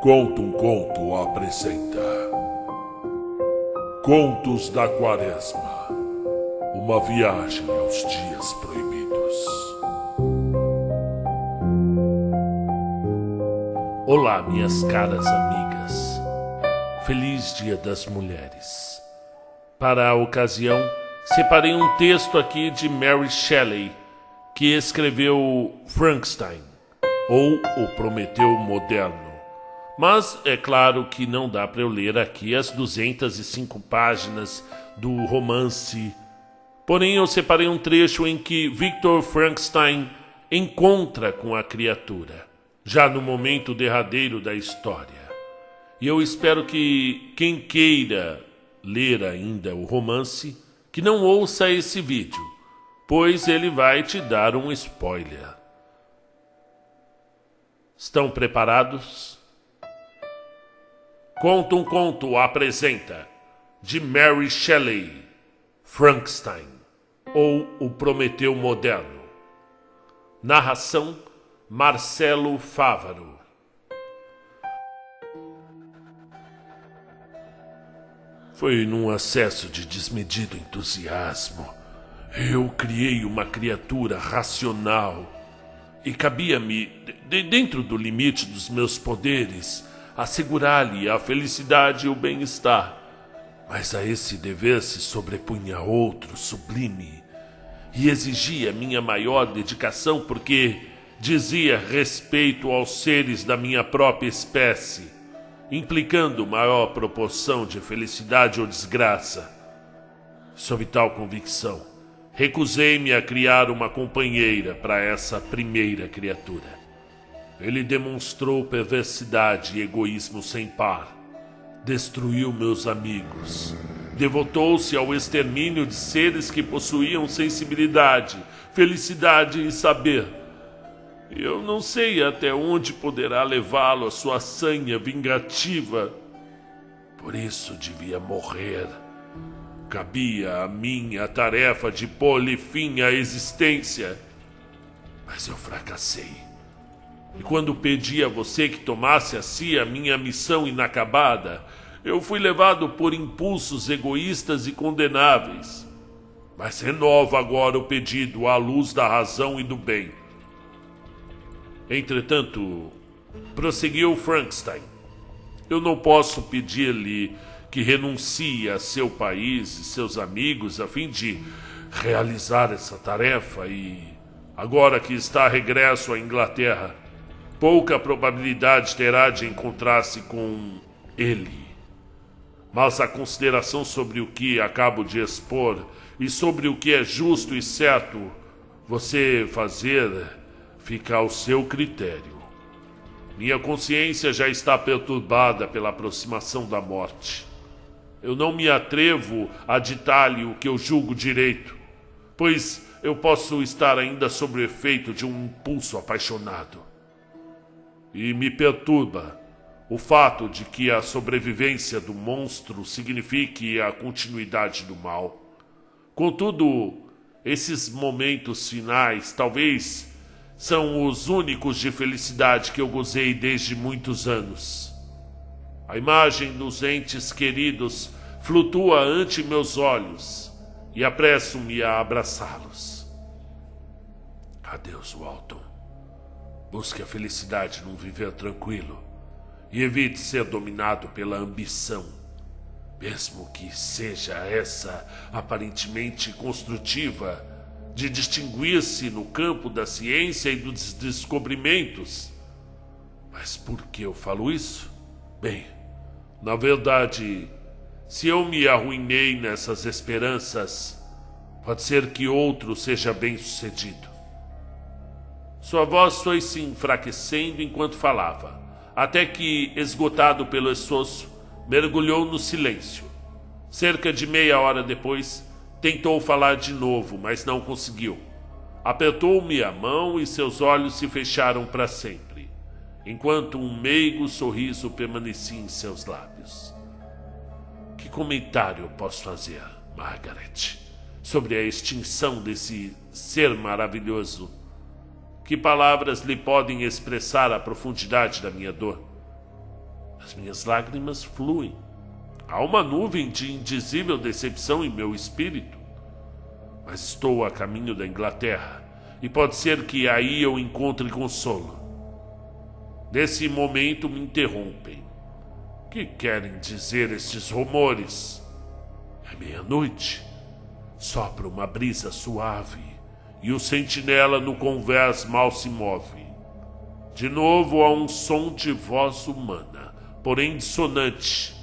Conto um Conto apresenta Contos da Quaresma, uma viagem aos dias proibidos. Olá, minhas caras amigas. Feliz Dia das Mulheres. Para a ocasião, separei um texto aqui de Mary Shelley, que escreveu Frankenstein, ou O Prometeu Moderno. Mas é claro que não dá para eu ler aqui as 205 páginas do romance. Porém, eu separei um trecho em que Victor Frankenstein encontra com a criatura, já no momento derradeiro da história. E eu espero que quem queira ler ainda o romance, que não ouça esse vídeo, pois ele vai te dar um spoiler. Estão preparados? Conto um Conto apresenta, de Mary Shelley, Frankenstein, ou O Prometeu Moderno. Narração, Marcelo Fávaro. Foi num acesso de desmedido entusiasmo. Eu criei uma criatura racional e cabia-me, dentro do limite dos meus poderes, assegurar-lhe a felicidade e o bem-estar. Mas a esse dever se sobrepunha outro sublime e exigia minha maior dedicação, porque dizia respeito aos seres da minha própria espécie, implicando maior proporção de felicidade ou desgraça. Sob tal convicção, recusei-me a criar uma companheira para essa primeira criatura. Ele demonstrou perversidade e egoísmo sem par. Destruiu meus amigos. Devotou-se ao extermínio de seres que possuíam sensibilidade, felicidade e saber. Eu não sei até onde poderá levá-lo a sua sanha vingativa. Por isso devia morrer. Cabia a mim a tarefa de pôr-lhe fim à existência. Mas eu fracassei. E quando pedi a você que tomasse a si a minha missão inacabada, eu fui levado por impulsos egoístas e condenáveis. Mas renovo agora o pedido à luz da razão e do bem. Entretanto, prosseguiu Frankenstein, eu não posso pedir-lhe que renuncie a seu país e seus amigos a fim de realizar essa tarefa e, agora que está a regresso à Inglaterra, pouca probabilidade terá de encontrar-se com ele. Mas a consideração sobre o que acabo de expor e sobre o que é justo e certo você fazer fica ao seu critério. Minha consciência já está perturbada pela aproximação da morte. Eu não me atrevo a ditar-lhe o que eu julgo direito, pois eu posso estar ainda sob o efeito de um impulso apaixonado. E me perturba o fato de que a sobrevivência do monstro signifique a continuidade do mal. Contudo, esses momentos finais talvez são os únicos de felicidade que eu gozei desde muitos anos. A imagem dos entes queridos flutua ante meus olhos e apresso-me a abraçá-los. Adeus, Walton. Busque a felicidade num viver tranquilo e evite ser dominado pela ambição, mesmo que seja essa aparentemente construtiva, de distinguir-se no campo da ciência e dos descobrimentos. Mas por que eu falo isso? Bem, na verdade, se eu me arruinei nessas esperanças, pode ser que outro seja bem-sucedido. Sua voz foi se enfraquecendo enquanto falava, até que, esgotado pelo esforço, mergulhou no silêncio. Cerca de meia hora depois, tentou falar de novo, mas não conseguiu. Apertou-me a mão e seus olhos se fecharam para sempre, enquanto um meigo sorriso permanecia em seus lábios. Que comentário posso fazer, Margaret, sobre a extinção desse ser maravilhoso? Que palavras lhe podem expressar a profundidade da minha dor? As minhas lágrimas fluem. Há uma nuvem de indizível decepção em meu espírito. Mas estou a caminho da Inglaterra e pode ser que aí eu encontre consolo. Nesse momento me interrompem. O que querem dizer estes rumores? É meia-noite. Sopra uma brisa suave e o sentinela no convés mal se move. De novo há um som de voz humana, porém dissonante.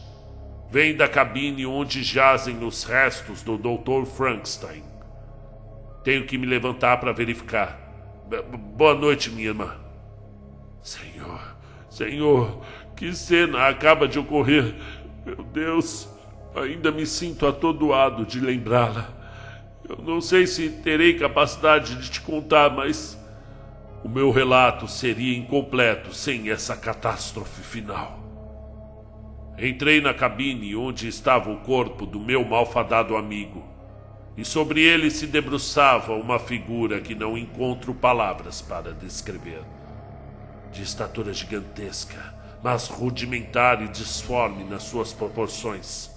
Vem da cabine onde jazem os restos do Dr. Frankenstein. Tenho que me levantar para verificar. Boa noite, minha irmã. Senhor, que cena acaba de ocorrer. Meu Deus, ainda me sinto atordoado de lembrá-la. Eu não sei se terei capacidade de te contar, mas o meu relato seria incompleto sem essa catástrofe final. Entrei na cabine onde estava o corpo do meu malfadado amigo, e sobre ele se debruçava uma figura que não encontro palavras para descrever. De estatura gigantesca, mas rudimentar e disforme nas suas proporções.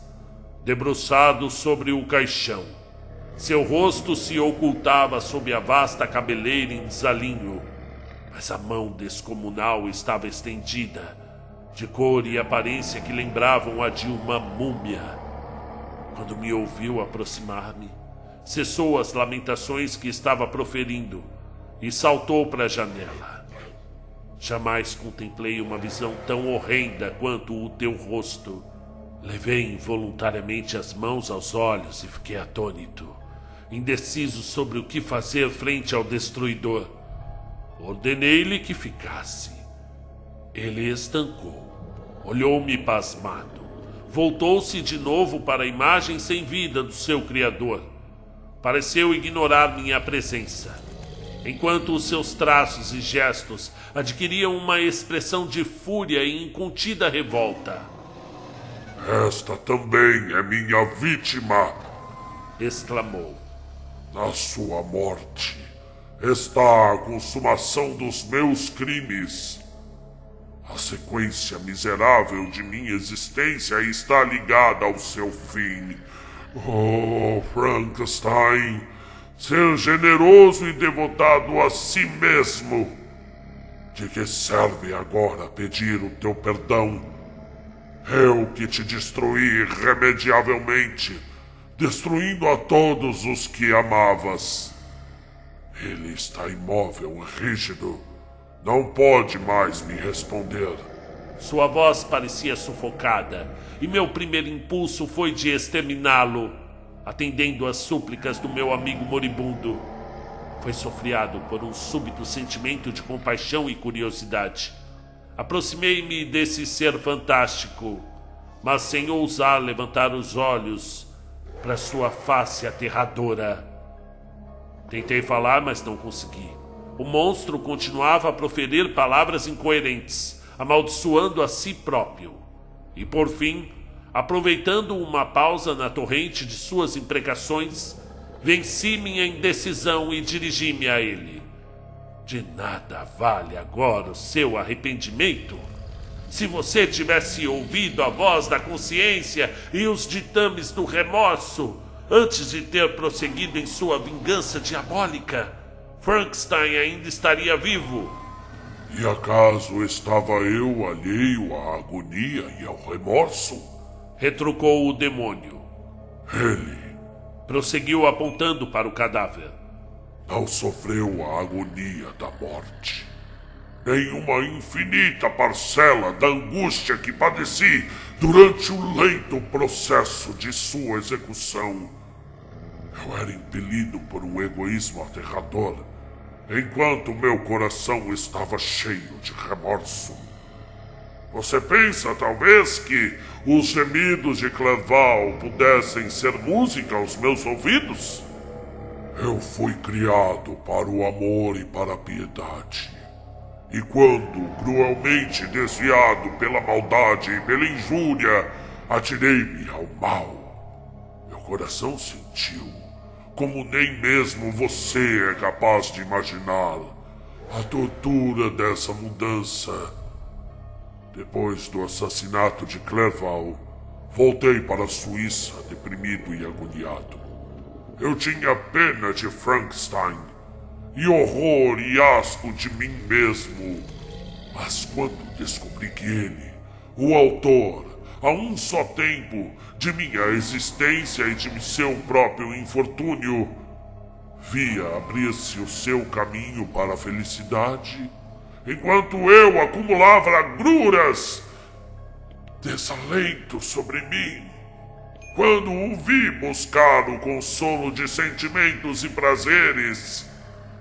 Debruçado sobre o caixão, seu rosto se ocultava sob a vasta cabeleira em desalinho, mas a mão descomunal estava estendida, de cor e aparência que lembravam a de uma múmia. Quando me ouviu aproximar-me, cessou as lamentações que estava proferindo e saltou para a janela. Jamais contemplei uma visão tão horrenda quanto o teu rosto. Levei involuntariamente as mãos aos olhos e fiquei atônito, indeciso sobre o que fazer frente ao destruidor. Ordenei-lhe que ficasse. Ele estancou, olhou-me pasmado, voltou-se de novo para a imagem sem vida do seu criador. Pareceu ignorar minha presença, enquanto os seus traços e gestos adquiriam uma expressão de fúria e incontida revolta. Esta também é minha vítima, exclamou. Na sua morte está a consumação dos meus crimes. A sequência miserável de minha existência está ligada ao seu fim. Oh, Frankenstein, ser generoso e devotado a si mesmo. De que serve agora pedir o teu perdão? Eu que te destruí irremediavelmente, destruindo a todos os que amavas. Ele está imóvel e rígido. Não pode mais me responder. Sua voz parecia sufocada, e meu primeiro impulso foi de exterminá-lo, atendendo às súplicas do meu amigo moribundo. Foi sofreado por um súbito sentimento de compaixão e curiosidade. Aproximei-me desse ser fantástico, mas sem ousar levantar os olhos para sua face aterradora. Tentei falar, mas não consegui. O monstro continuava a proferir palavras incoerentes, amaldiçoando a si próprio. E por fim, aproveitando uma pausa na torrente de suas imprecações, venci minha indecisão e dirigi-me a ele. De nada vale agora o seu arrependimento? Se você tivesse ouvido a voz da consciência e os ditames do remorso, antes de ter prosseguido em sua vingança diabólica, Frankenstein ainda estaria vivo. E acaso estava eu alheio à agonia e ao remorso? Retrucou o demônio. Ele prosseguiu apontando para o cadáver. Não sofreu a agonia da morte, nem uma infinita parcela da angústia que padeci durante o lento processo de sua execução. Eu era impelido por um egoísmo aterrador, enquanto meu coração estava cheio de remorso. Você pensa, talvez, que os gemidos de Clerval pudessem ser música aos meus ouvidos? Eu fui criado para o amor e para a piedade. E quando, cruelmente desviado pela maldade e pela injúria, atirei-me ao mal, meu coração sentiu, como nem mesmo você é capaz de imaginar, a tortura dessa mudança. Depois do assassinato de Clerval, voltei para a Suíça deprimido e agoniado. Eu tinha pena de Frankenstein e horror e asco de mim mesmo. Mas quando descobri que ele, o autor, a um só tempo, de minha existência e de seu próprio infortúnio, via abrir-se o seu caminho para a felicidade, enquanto eu acumulava agruras, desalento sobre mim. Quando o vi buscar o consolo de sentimentos e prazeres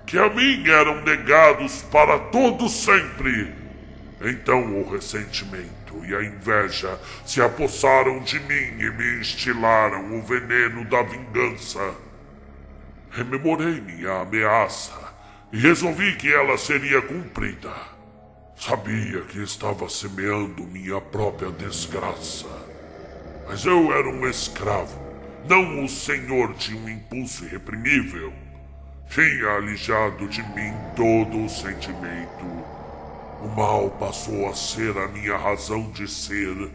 que a mim eram negados para todo sempre, então o ressentimento e a inveja se apossaram de mim e me instilaram o veneno da vingança. Rememorei minha ameaça e resolvi que ela seria cumprida. Sabia que estava semeando minha própria desgraça. Mas eu era um escravo, não o senhor de um impulso irreprimível. Tinha alijado de mim todo o sentimento. O mal passou a ser a minha razão de ser.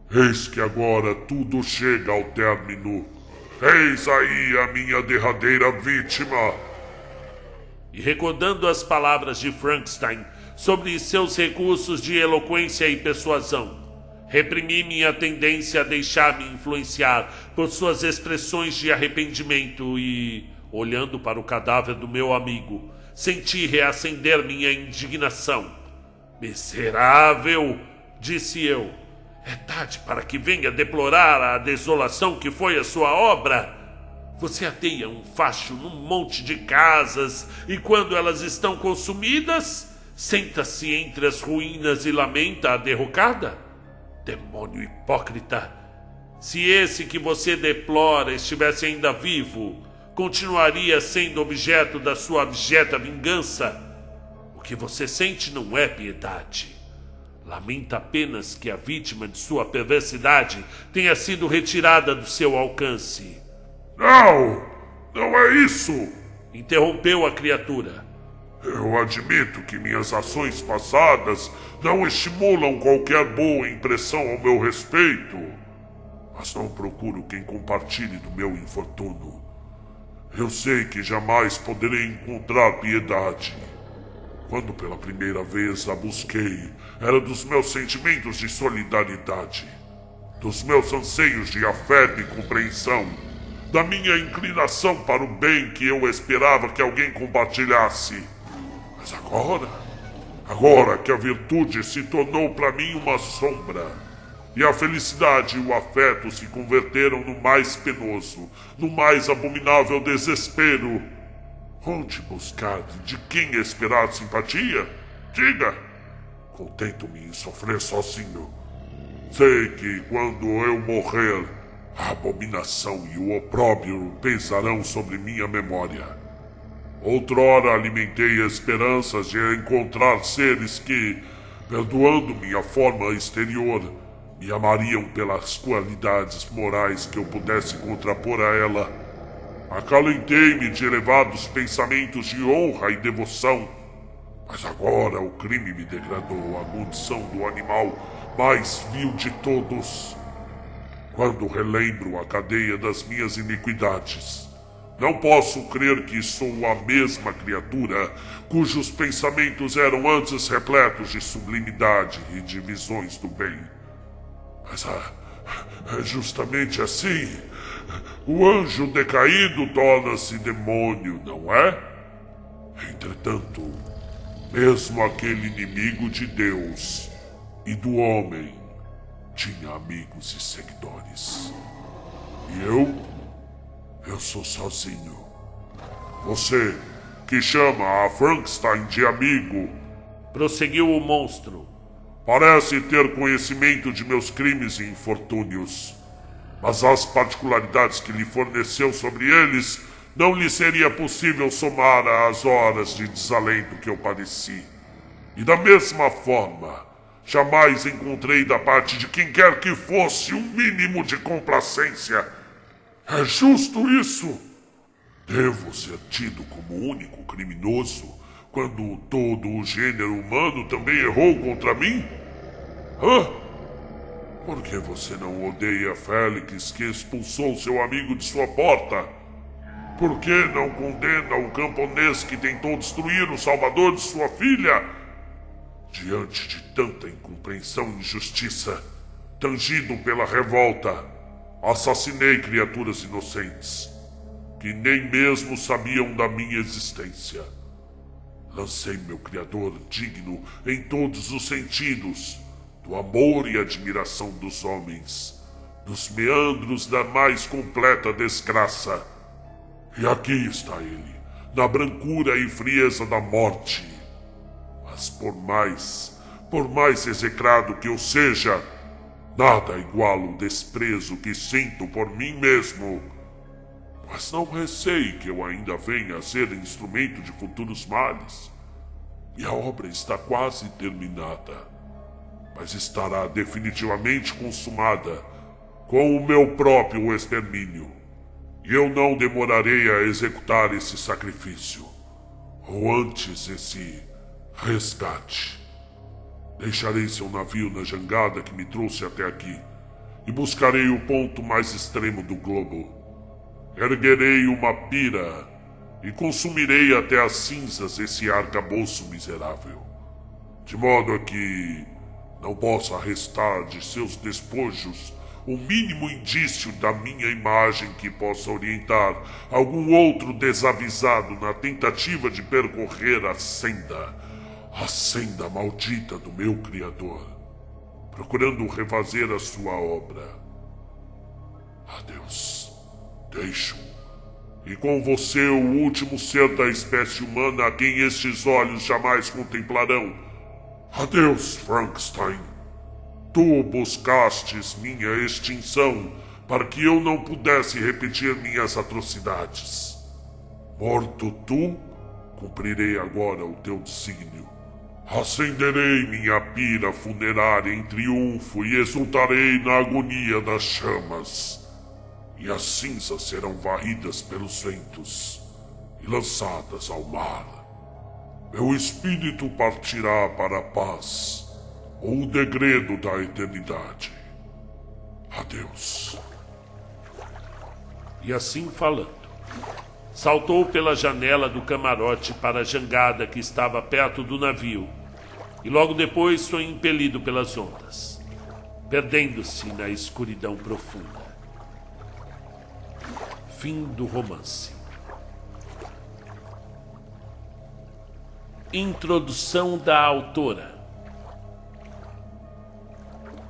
Eis que agora tudo chega ao término. Eis aí a minha derradeira vítima. E recordando as palavras de Frankenstein sobre seus recursos de eloquência e persuasão, reprimi minha tendência a deixar-me influenciar por suas expressões de arrependimento e, olhando para o cadáver do meu amigo, senti reacender minha indignação. Miserável, disse eu, é tarde para que venha deplorar a desolação que foi a sua obra. Você ateia um facho num monte de casas e quando elas estão consumidas, senta-se entre as ruínas e lamenta a derrocada? Demônio hipócrita! Se esse que você deplora estivesse ainda vivo, continuaria sendo objeto da sua abjeta vingança. O que você sente não é piedade. Lamenta apenas que a vítima de sua perversidade tenha sido retirada do seu alcance. Não! Não é isso! Interrompeu a criatura. Eu admito que minhas ações passadas não estimulam qualquer boa impressão ao meu respeito. Mas não procuro quem compartilhe do meu infortúnio. Eu sei que jamais poderei encontrar piedade. Quando pela primeira vez a busquei, era dos meus sentimentos de solidariedade, dos meus anseios de afeto e compreensão, da minha inclinação para o bem que eu esperava que alguém compartilhasse. Mas agora que a virtude se tornou para mim uma sombra, e a felicidade e o afeto se converteram no mais penoso, no mais abominável desespero, onde buscar, de quem esperar simpatia? Diga! Contento-me em sofrer sozinho. Sei que quando eu morrer, a abominação e o opróbrio pesarão sobre minha memória. Outrora alimentei esperanças de encontrar seres que, perdoando minha forma exterior, me amariam pelas qualidades morais que eu pudesse contrapor a ela. Acalentei-me de elevados pensamentos de honra e devoção. Mas agora o crime me degradou à condição do animal mais vil de todos. Quando relembro a cadeia das minhas iniquidades, não posso crer que sou a mesma criatura cujos pensamentos eram antes repletos de sublimidade e de visões do bem. Mas é justamente assim. O anjo decaído torna-se demônio, não é? Entretanto, mesmo aquele inimigo de Deus e do homem tinha amigos e seguidores. E eu sou sozinho. Você, que chama a Frankenstein de amigo, prosseguiu o monstro, parece ter conhecimento de meus crimes e infortúnios. Mas as particularidades que lhe forneceu sobre eles não lhe seria possível somar às horas de desalento que eu padeci. E da mesma forma, jamais encontrei da parte de quem quer que fosse um mínimo de complacência. É justo isso? Devo ser tido como o único criminoso quando todo o gênero humano também errou contra mim? Hã? Por que você não odeia Félix, que expulsou seu amigo de sua porta? Por que não condena o camponês que tentou destruir o salvador de sua filha? Diante de tanta incompreensão e injustiça, tangido pela revolta, assassinei criaturas inocentes, que nem mesmo sabiam da minha existência. Lancei meu Criador digno em todos os sentidos, do amor e admiração dos homens, dos meandros da mais completa desgraça. E aqui está ele, na brancura e frieza da morte. Mas por mais execrado que eu seja, nada iguala o desprezo que sinto por mim mesmo. Mas não receie que eu ainda venha a ser instrumento de futuros males. Minha obra está quase terminada, mas estará definitivamente consumada com o meu próprio extermínio. E eu não demorarei a executar esse sacrifício, ou antes esse resgate. Deixarei seu navio na jangada que me trouxe até aqui, e buscarei o ponto mais extremo do globo. Erguerei uma pira e consumirei até as cinzas esse arcabouço miserável, de modo a que não possa restar de seus despojos o mínimo indício da minha imagem que possa orientar algum outro desavisado na tentativa de percorrer a senda maldita do meu Criador, procurando refazer a sua obra. Adeus, deixo-o, e com você o último ser da espécie humana a quem estes olhos jamais contemplarão. Adeus, Frankenstein. Tu buscastes minha extinção para que eu não pudesse repetir minhas atrocidades. Morto tu, cumprirei agora o teu desígnio. Acenderei minha pira funerária em triunfo e exultarei na agonia das chamas. E as cinzas serão varridas pelos ventos e lançadas ao mar. Meu espírito partirá para a paz, ou o degredo da eternidade. Adeus. E assim falando, saltou pela janela do camarote para a jangada que estava perto do navio, e logo depois foi impelido pelas ondas, perdendo-se na escuridão profunda. Fim do romance. Introdução da autora.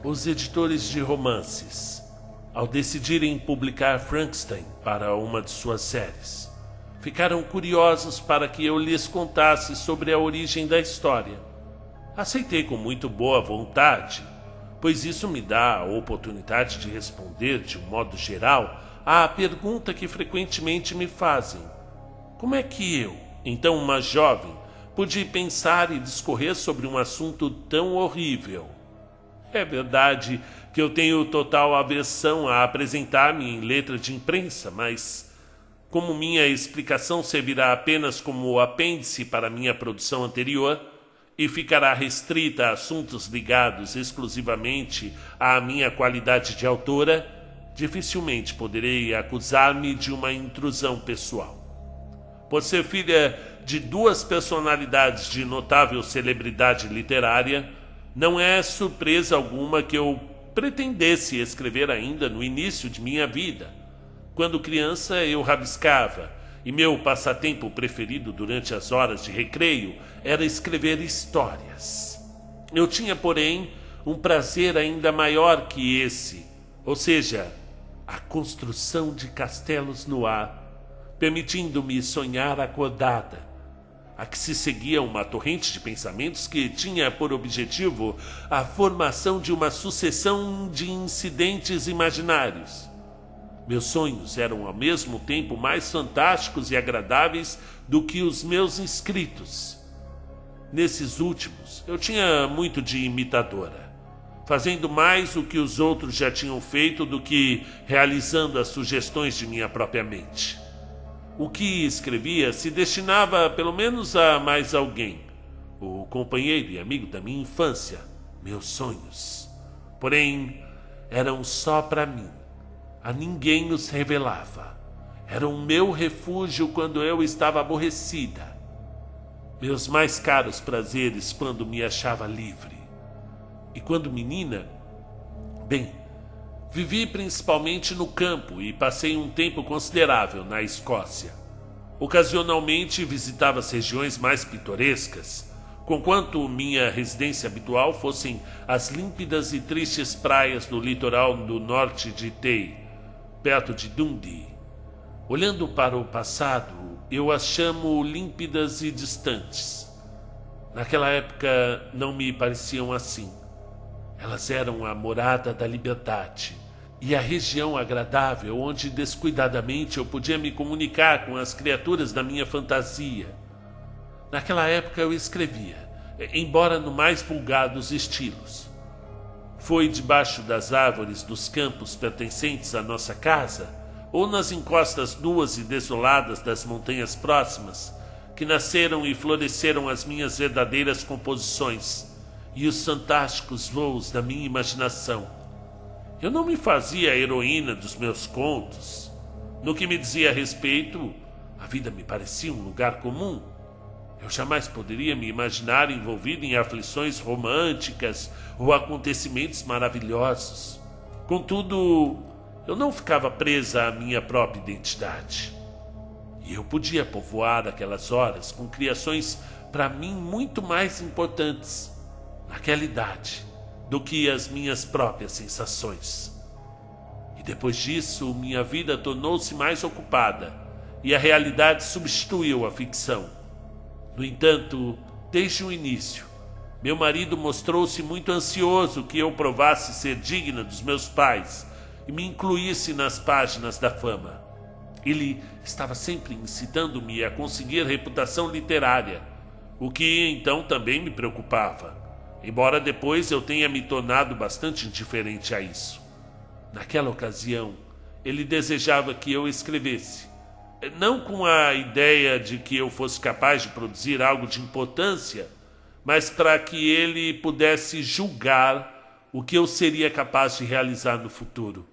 Os editores de romances, ao decidirem publicar Frankenstein para uma de suas séries, ficaram curiosos para que eu lhes contasse sobre a origem da história. Aceitei com muito boa vontade, pois isso me dá a oportunidade de responder, de um modo geral, à pergunta que frequentemente me fazem: como é que eu, então uma jovem, pude pensar e discorrer sobre um assunto tão horrível? É verdade que eu tenho total aversão a apresentar-me em letra de imprensa, mas como minha explicação servirá apenas como apêndice para minha produção anterior e ficará restrita a assuntos ligados exclusivamente à minha qualidade de autora, dificilmente poderei acusar-me de uma intrusão pessoal. Por ser filha de duas personalidades de notável celebridade literária, não é surpresa alguma que eu pretendesse escrever ainda no início de minha vida. Quando criança eu rabiscava, e meu passatempo preferido durante as horas de recreio era escrever histórias. Eu tinha, porém, um prazer ainda maior que esse, ou seja, a construção de castelos no ar, permitindo-me sonhar acordada, a que se seguia uma torrente de pensamentos que tinha por objetivo a formação de uma sucessão de incidentes imaginários. Meus sonhos eram ao mesmo tempo mais fantásticos e agradáveis do que os meus escritos. Nesses últimos, eu tinha muito de imitadora, fazendo mais o que os outros já tinham feito do que realizando as sugestões de minha própria mente. O que escrevia se destinava pelo menos a mais alguém, o companheiro e amigo da minha infância, meus sonhos. Porém, eram só para mim. A ninguém os revelava. Eram o meu refúgio quando eu estava aborrecida. Meus mais caros prazeres quando me achava livre. E quando menina, bem, vivi principalmente no campo e passei um tempo considerável na Escócia. Ocasionalmente visitava as regiões mais pitorescas, conquanto minha residência habitual fossem as límpidas e tristes praias do litoral do norte de Tay, perto de Dundee. Olhando para o passado, eu as chamo límpidas e distantes. Naquela época não me pareciam assim. Elas eram a morada da liberdade e a região agradável onde descuidadamente eu podia me comunicar com as criaturas da minha fantasia. Naquela época eu escrevia, embora no mais vulgar dos estilos. Foi debaixo das árvores dos campos pertencentes à nossa casa, ou nas encostas nuas e desoladas das montanhas próximas, que nasceram e floresceram as minhas verdadeiras composições e os fantásticos voos da minha imaginação. Eu não me fazia a heroína dos meus contos. No que me dizia a respeito, a vida me parecia um lugar comum. Eu jamais poderia me imaginar envolvido em aflições românticas ou acontecimentos maravilhosos. Contudo, eu não ficava presa à minha própria identidade. E eu podia povoar aquelas horas com criações para mim muito mais importantes, naquela idade, do que as minhas próprias sensações. E depois disso, minha vida tornou-se mais ocupada e a realidade substituiu a ficção. No entanto, desde o início, meu marido mostrou-se muito ansioso que eu provasse ser digna dos meus pais e me incluísse nas páginas da fama. Ele estava sempre incitando-me a conseguir reputação literária, o que então também me preocupava, embora depois eu tenha me tornado bastante indiferente a isso. Naquela ocasião, ele desejava que eu escrevesse, não com a ideia de que eu fosse capaz de produzir algo de importância, mas para que ele pudesse julgar o que eu seria capaz de realizar no futuro.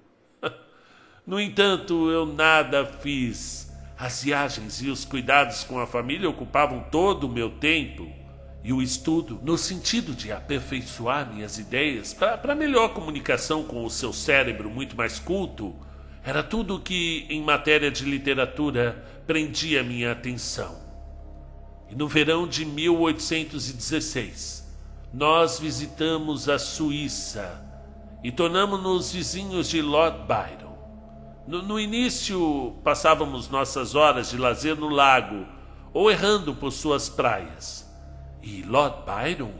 No entanto, eu nada fiz. As viagens e os cuidados com a família ocupavam todo o meu tempo, e o estudo, no sentido de aperfeiçoar minhas ideias para melhor comunicação com o seu cérebro muito mais culto, era tudo o que, em matéria de literatura, prendia minha atenção. E no verão de 1816, nós visitamos a Suíça e tornamos-nos vizinhos de Lord Byron. No início, passávamos nossas horas de lazer no lago ou errando por suas praias. E Lord Byron,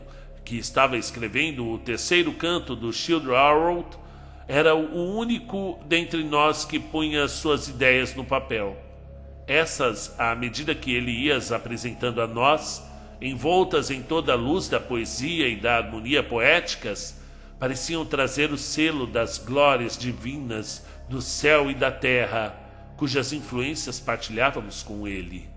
que estava escrevendo o terceiro canto do Childe Harold, era o único dentre nós que punha suas ideias no papel. Essas, à medida que ele ia as apresentando a nós, envoltas em toda a luz da poesia e da harmonia poéticas, pareciam trazer o selo das glórias divinas do céu e da terra, cujas influências partilhávamos com ele.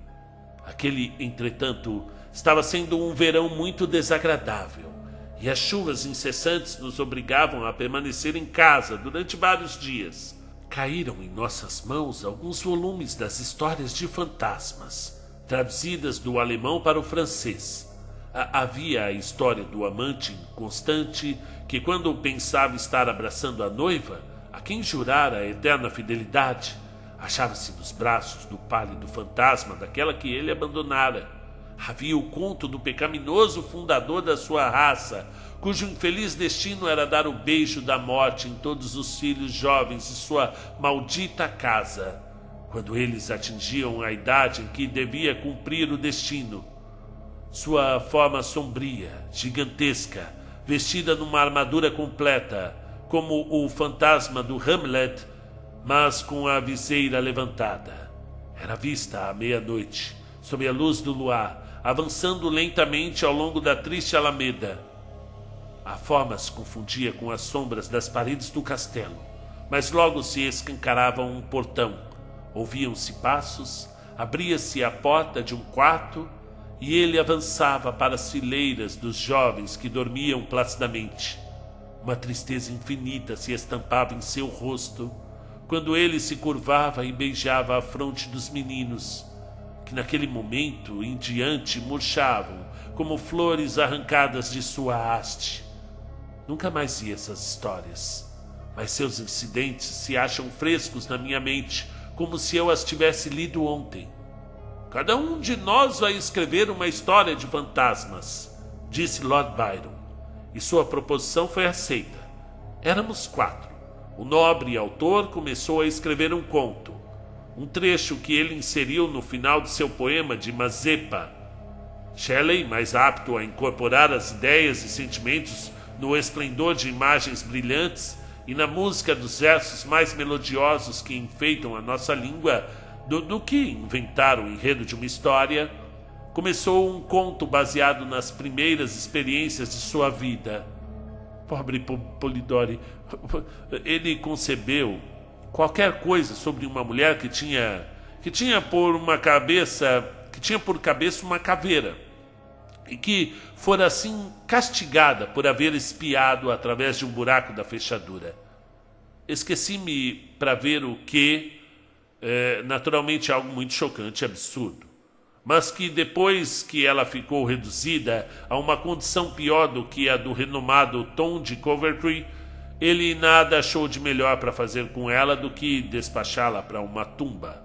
Aquele, entretanto, estava sendo um verão muito desagradável, e as chuvas incessantes nos obrigavam a permanecer em casa durante vários dias. Caíram em nossas mãos alguns volumes das histórias de fantasmas, traduzidas do alemão para o francês. Havia a história do amante inconstante que, quando pensava estar abraçando a noiva, a quem jurara a eterna fidelidade, achava-se nos braços do pálido fantasma daquela que ele abandonara. Havia o conto do pecaminoso fundador da sua raça, cujo infeliz destino era dar o beijo da morte em todos os filhos jovens de sua maldita casa, quando eles atingiam a idade em que devia cumprir o destino. Sua forma sombria, gigantesca, vestida numa armadura completa, como o fantasma do Hamlet, mas com a viseira levantada, era vista à meia-noite, sob a luz do luar, avançando lentamente ao longo da triste alameda. A forma se confundia com as sombras das paredes do castelo, mas logo se escancarava um portão, ouviam-se passos, abria-se a porta de um quarto e ele avançava para as fileiras dos jovens que dormiam placidamente. Uma tristeza infinita se estampava em seu rosto quando ele se curvava e beijava a fronte dos meninos, que naquele momento em diante murchavam como flores arrancadas de sua haste. Nunca mais vi essas histórias, mas seus incidentes se acham frescos na minha mente, como se eu as tivesse lido ontem. Cada um de nós vai escrever uma história de fantasmas, disse Lord Byron, e sua proposição foi aceita. Éramos 4. O nobre autor começou a escrever um conto, um trecho que ele inseriu no final de seu poema de Mazeppa. Shelley, mais apto a incorporar as ideias e sentimentos no esplendor de imagens brilhantes e na música dos versos mais melodiosos que enfeitam a nossa língua do que inventar o enredo de uma história, começou um conto baseado nas primeiras experiências de sua vida. Pobre Polidori, ele concebeu qualquer coisa sobre uma mulher que tinha por cabeça uma caveira e que fora assim castigada por haver espiado através de um buraco da fechadura. Esqueci-me para ver o que, naturalmente algo muito chocante e absurdo, mas que depois que ela ficou reduzida a uma condição pior do que a do renomado Tom de Coventry, ele nada achou de melhor para fazer com ela do que despachá-la para uma tumba,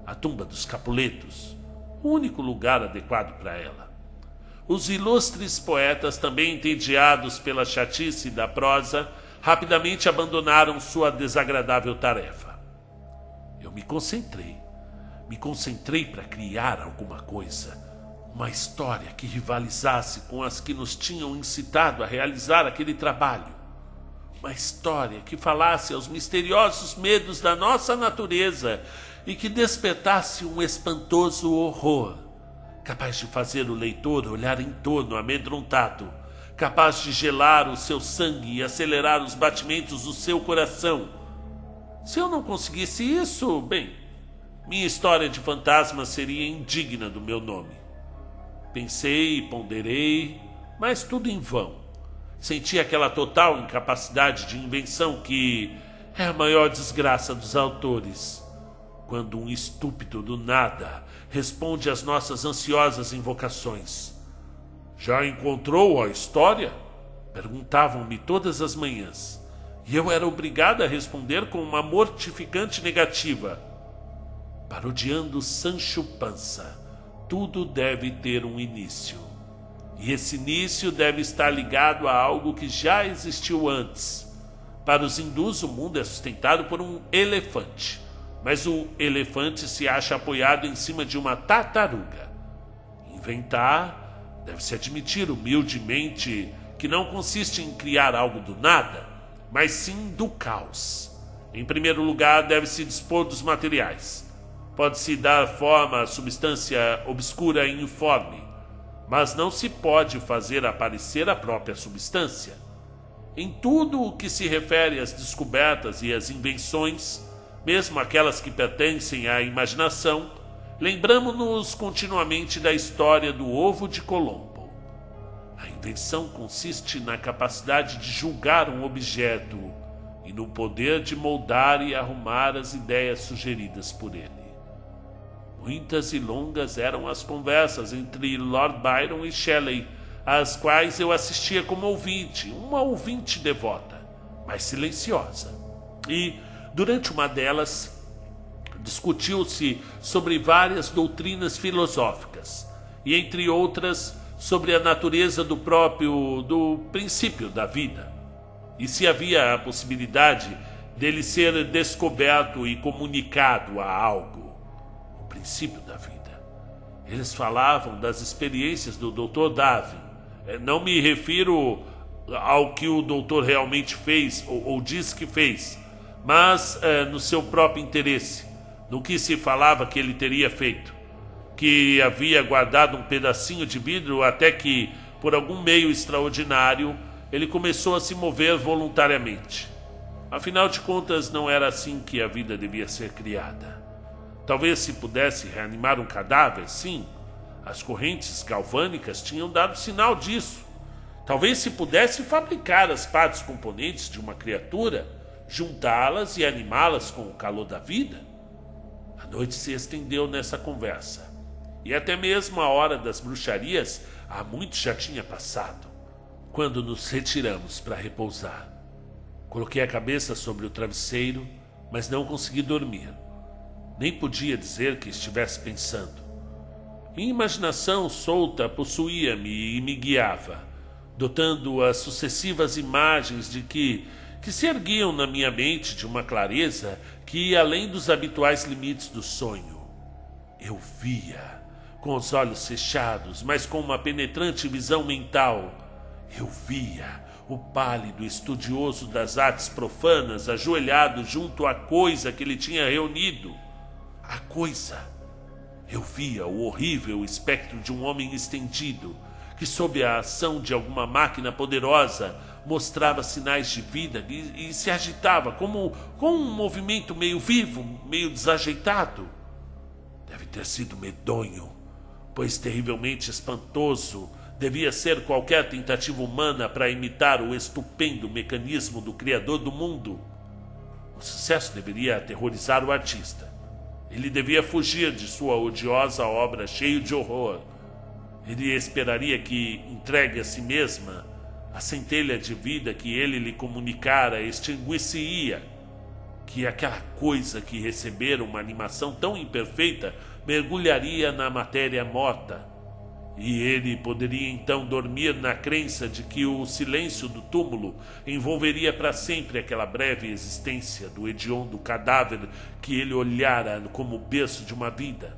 a tumba dos Capuletos, o único lugar adequado para ela. Os ilustres poetas, também entediados pela chatice da prosa, rapidamente abandonaram sua desagradável tarefa. Eu me concentrei para criar alguma coisa, uma história que rivalizasse com as que nos tinham incitado a realizar aquele trabalho. Uma história que falasse aos misteriosos medos da nossa natureza e que despertasse um espantoso horror, capaz de fazer o leitor olhar em torno amedrontado, capaz de gelar o seu sangue e acelerar os batimentos do seu coração. Se eu não conseguisse isso, bem, minha história de fantasma seria indigna do meu nome. Pensei e ponderei, mas tudo em vão. Senti aquela total incapacidade de invenção que é a maior desgraça dos autores. Quando um estúpido do nada responde às nossas ansiosas invocações. Já encontrou a história? Perguntavam-me todas as manhãs, e eu era obrigado a responder com uma mortificante negativa. Parodiando Sancho Panza, tudo deve ter um início. E esse início deve estar ligado a algo que já existiu antes. Para os hindus, o mundo é sustentado por um elefante, mas o elefante se acha apoiado em cima de uma tartaruga. Inventar deve-se admitir humildemente que não consiste em criar algo do nada, mas sim do caos. Em primeiro lugar, deve-se dispor dos materiais. Pode-se dar forma à substância obscura e informe, mas não se pode fazer aparecer a própria substância. Em tudo o que se refere às descobertas e às invenções, mesmo aquelas que pertencem à imaginação, lembramo-nos continuamente da história do ovo de Colombo. A invenção consiste na capacidade de julgar um objeto e no poder de moldar e arrumar as ideias sugeridas por ele. Muitas e longas eram as conversas entre Lord Byron e Shelley, às quais eu assistia como ouvinte, uma ouvinte devota, mas silenciosa. E, durante uma delas, discutiu-se sobre várias doutrinas filosóficas, e entre outras, sobre a natureza do princípio da vida, e se havia a possibilidade dele ser descoberto e comunicado a algo. Princípio da vida. Eles falavam das experiências do Dr. Darwin. Não me refiro ao que o doutor realmente fez ou disse que fez, mas no seu próprio interesse, no que se falava que ele teria feito, que havia guardado um pedacinho de vidro até que, por algum meio extraordinário, ele começou a se mover voluntariamente. Afinal de contas, não era assim que a vida devia ser criada. Talvez se pudesse reanimar um cadáver, sim. As correntes galvânicas tinham dado sinal disso. Talvez se pudesse fabricar as partes componentes de uma criatura, juntá-las e animá-las com o calor da vida. A noite se estendeu nessa conversa, e até mesmo a hora das bruxarias há muito já tinha passado, quando nos retiramos para repousar. Coloquei a cabeça sobre o travesseiro, mas não consegui dormir. Nem podia dizer que estivesse pensando. Minha imaginação solta possuía-me e me guiava, dotando as sucessivas imagens de que se erguiam na minha mente de uma clareza que ia além dos habituais limites do sonho. Eu via, com os olhos fechados, mas com uma penetrante visão mental. Eu via o pálido estudioso das artes profanas ajoelhado junto à coisa que ele tinha reunido. A coisa. Eu via o horrível espectro de um homem estendido, que sob a ação de alguma máquina poderosa mostrava sinais de vida e se agitava com um movimento meio vivo, meio desajeitado. Deve ter sido medonho, pois terrivelmente espantoso devia ser qualquer tentativa humana para imitar o estupendo mecanismo do Criador do mundo. O sucesso deveria aterrorizar o artista. Ele devia fugir de sua odiosa obra cheio de horror. Ele esperaria que, entregue a si mesma, a centelha de vida que ele lhe comunicara extinguisse-ia, que aquela coisa que recebera uma animação tão imperfeita mergulharia na matéria morta, e ele poderia então dormir na crença de que o silêncio do túmulo envolveria para sempre aquela breve existência do hediondo cadáver que ele olhara como o berço de uma vida.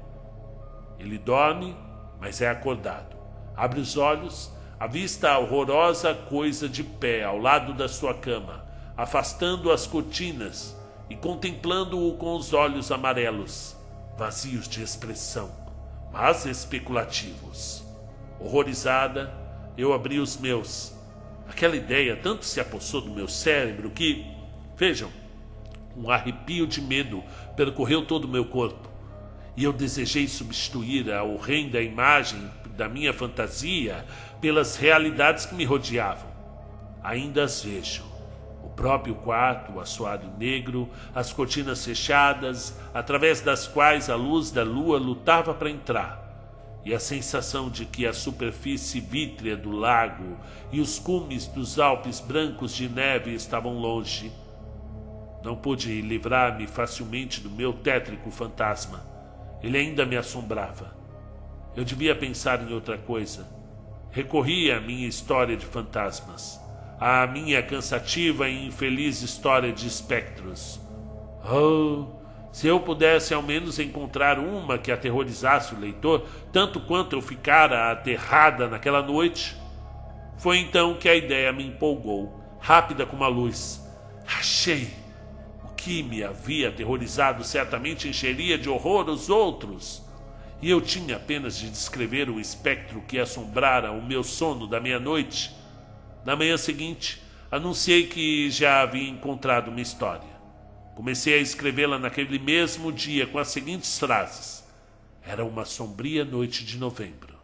Ele dorme, mas é acordado. Abre os olhos, avista a horrorosa coisa de pé ao lado da sua cama, afastando as cortinas e contemplando-o com os olhos amarelos, vazios de expressão, mas especulativos. Horrorizada, eu abri os meus. Aquela ideia tanto se apossou do meu cérebro que, vejam, um arrepio de medo percorreu todo o meu corpo, e eu desejei substituir a horrenda imagem da minha fantasia pelas realidades que me rodeavam. Ainda as vejo. O próprio quarto, o assoalho negro, as cortinas fechadas, através das quais a luz da lua lutava para entrar, e a sensação de que a superfície vítrea do lago e os cumes dos Alpes brancos de neve estavam longe. Não pude livrar-me facilmente do meu tétrico fantasma. Ele ainda me assombrava. Eu devia pensar em outra coisa. Recorri à minha história de fantasmas, à minha cansativa e infeliz história de espectros. Oh, se eu pudesse ao menos encontrar uma que aterrorizasse o leitor tanto quanto eu ficara aterrada naquela noite. Foi então que a ideia me empolgou, rápida como a luz. Achei! O que me havia aterrorizado certamente encheria de horror os outros, e eu tinha apenas de descrever o espectro que assombrara o meu sono da meia-noite. Na manhã seguinte, anunciei que já havia encontrado uma história. Comecei a escrevê-la naquele mesmo dia com as seguintes frases. Era uma sombria noite de novembro,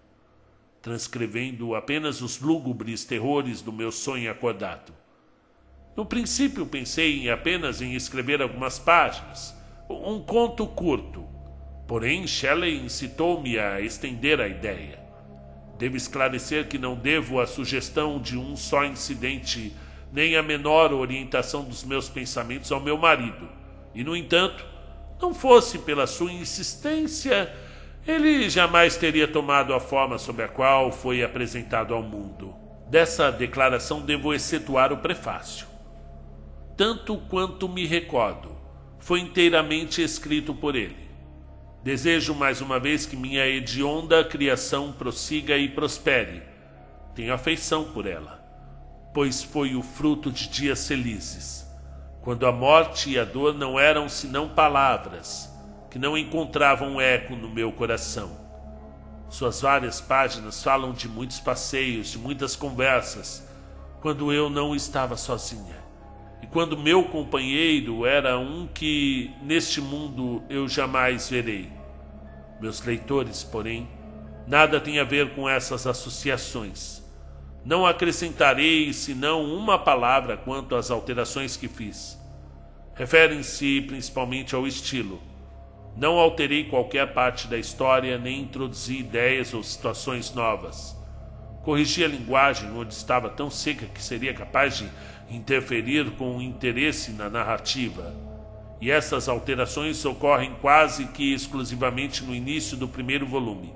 transcrevendo apenas os lúgubres terrores do meu sonho acordado. No princípio pensei apenas em escrever algumas páginas, um conto curto. Porém, Shelley incitou-me a estender a ideia. Devo esclarecer que não devo a sugestão de um só incidente, nem a menor orientação dos meus pensamentos ao meu marido. E, no entanto, não fosse pela sua insistência, ele jamais teria tomado a forma sob a qual foi apresentado ao mundo. Dessa declaração devo excetuar o prefácio. Tanto quanto me recordo, foi inteiramente escrito por ele. Desejo mais uma vez que minha hedionda criação prossiga e prospere. Tenho afeição por ela, pois foi o fruto de dias felizes, quando a morte e a dor não eram senão palavras, que não encontravam eco no meu coração. Suas várias páginas falam de muitos passeios, de muitas conversas, quando eu não estava sozinha, e quando meu companheiro era um que, neste mundo, eu jamais verei. Meus leitores, porém, nada têm a ver com essas associações. Não acrescentarei senão uma palavra quanto às alterações que fiz. Referem-se principalmente ao estilo. Não alterei qualquer parte da história, nem introduzi ideias ou situações novas. Corrigi a linguagem onde estava tão seca que seria capaz de interferir com o interesse na narrativa. E essas alterações ocorrem quase que exclusivamente no início do primeiro volume.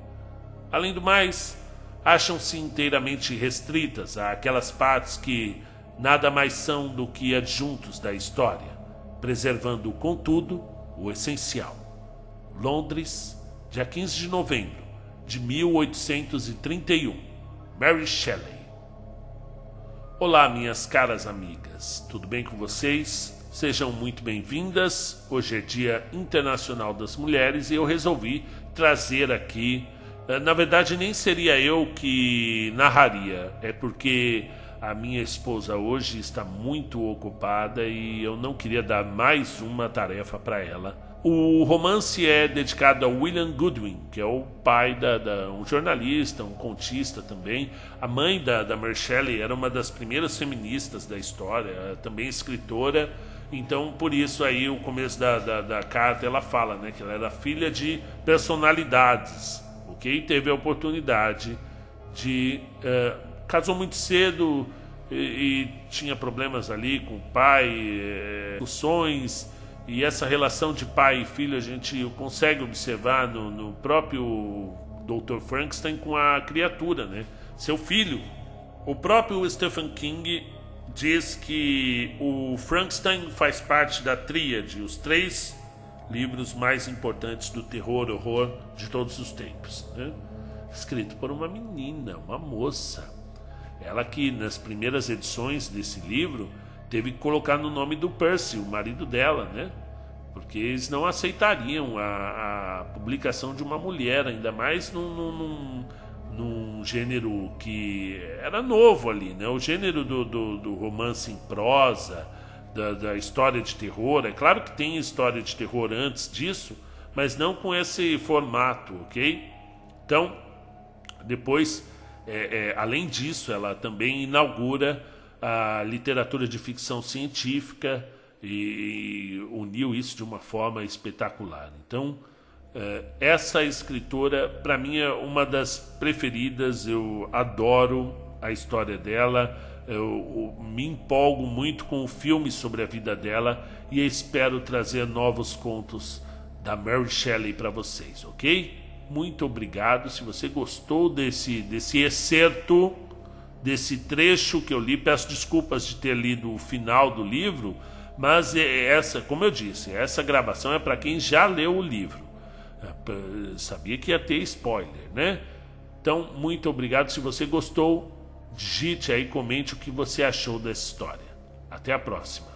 Além do mais, acham-se inteiramente restritas àquelas partes que nada mais são do que adjuntos da história, preservando, contudo, o essencial. Londres, dia 15 de novembro de 1831. Mary Shelley. Olá, minhas caras amigas, tudo bem com vocês? Sejam muito bem-vindas. Hoje é Dia Internacional das Mulheres e eu resolvi trazer aqui... Na verdade, nem seria eu que narraria, é porque a minha esposa hoje está muito ocupada e eu não queria dar mais uma tarefa para ela. O romance é dedicado a William Godwin, que é o pai um jornalista, um contista também. A mãe da Mary Shelley era uma das primeiras feministas da história, também escritora. Então, por isso aí, o começo da carta, ela fala, né, que ela era filha de personalidades, ok? Teve a oportunidade de... casou muito cedo e tinha problemas ali com o pai, discussões... E essa relação de pai e filho a gente consegue observar no próprio Dr. Frankenstein com a criatura, né? Seu filho. O próprio Stephen King diz que o Frankenstein faz parte da tríade, os 3 livros mais importantes do terror-horror de todos os tempos, né? Escrito por uma menina, uma moça. Ela que nas primeiras edições desse livro... teve que colocar no nome do Percy, o marido dela, né? Porque eles não aceitariam a publicação de uma mulher, ainda mais num gênero que era novo ali, né? O gênero do romance em prosa, da história de terror. É claro que tem história de terror antes disso, mas não com esse formato, ok? Então, depois, além disso, ela também inaugura a literatura de ficção científica e uniu isso de uma forma espetacular. Então, essa escritora, para mim, é uma das preferidas. Eu adoro a história dela, eu me empolgo muito com o filme sobre a vida dela e espero trazer novos contos da Mary Shelley para vocês, ok? Muito obrigado. Se você gostou desse excerto, desse trecho que eu li, peço desculpas de ter lido o final do livro, mas como eu disse, essa gravação é para quem já leu o livro. Sabia que ia ter spoiler, né? Então, muito obrigado. Se você gostou, digite aí, comente o que você achou dessa história. Até a próxima.